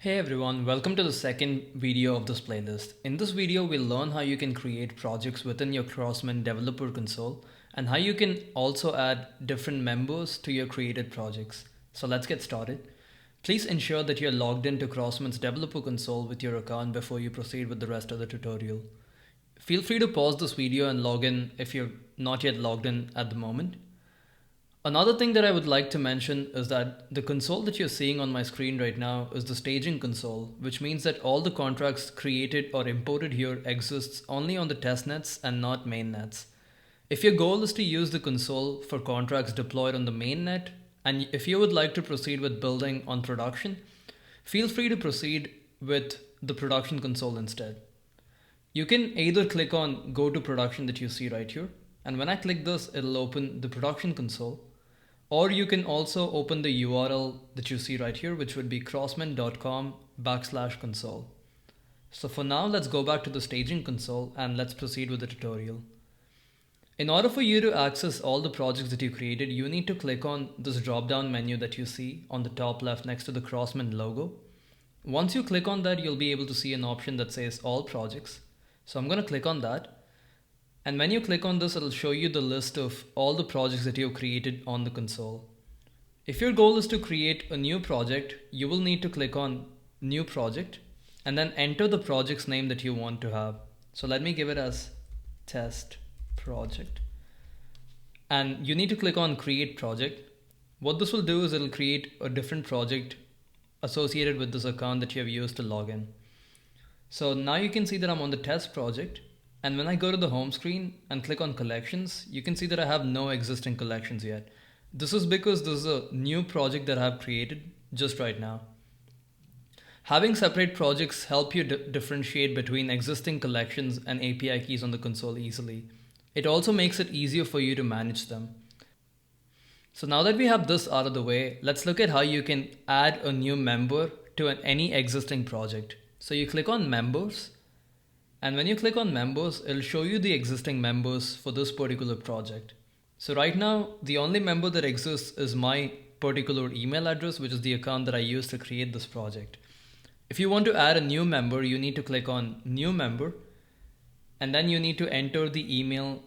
Hey everyone, welcome to the second video of this playlist. In this video, we'll learn how you can create projects within your Crossmint Developer Console and how you can also add different members to your created projects. So let's get started. Please ensure that you're logged into Crossmint's Developer Console with your account before you proceed with the rest of the tutorial. Feel free to pause this video and log in if you're not yet logged in at the moment. Another thing that I would like to mention is that the console that you're seeing on my screen right now is the staging console, which means that all the contracts created or imported here exists only on the testnets and not mainnets. If your goal is to use the console for contracts deployed on the mainnet, and if you would like to proceed with building on production, feel free to proceed with the production console instead. You can either click on go to production that you see right here, and when I click this, it'll open the production console. Or you can also open the URL that you see right here, which would be crossmint.com/console. So for now, let's go back to the staging console and let's proceed with the tutorial. In order for you to access all the projects that you created, you need to click on this drop-down menu that you see on the top left next to the Crossmint logo. Once you click on that, you'll be able to see an option that says all projects. So I'm going to click on that. And when you click on this, it'll show you the list of all the projects that you've created on the console. If your goal is to create a new project, you will need to click on new project and then enter the project's name that you want to have. So let me give it as test project. And you need to click on create project. What this will do is it'll create a different project associated with this account that you have used to log in. So now you can see that I'm on the test project. And when I go to the home screen and click on collections, you can see that I have no existing collections yet. This is because this is a new project that I have created just right now. Having separate projects help you differentiate between existing collections and API keys on the console easily. It also makes it easier for you to manage them. So now that we have this out of the way, let's look at how you can add a new member to any existing project. So you click on members. And when you click on members, it'll show you the existing members for this particular project. So right now, the only member that exists is my particular email address, which is the account that I used to create this project. If you want to add a new member, you need to click on new member, and then you need to enter the email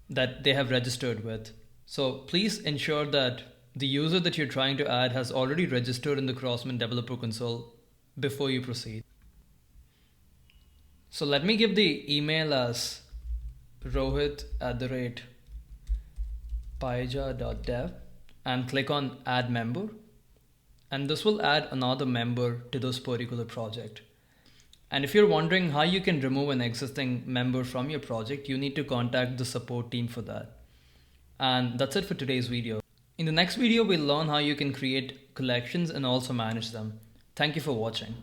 that they have registered with. So please ensure that the user that you're trying to add has already registered in the Crossmint Developer Console before you proceed. So let me give the email as rohit@paija.dev and click on add member. And this will add another member to this particular project. And if you're wondering how you can remove an existing member from your project, you need to contact the support team for that. And that's it for today's video. In the next video, we'll learn how you can create collections and also manage them. Thank you for watching.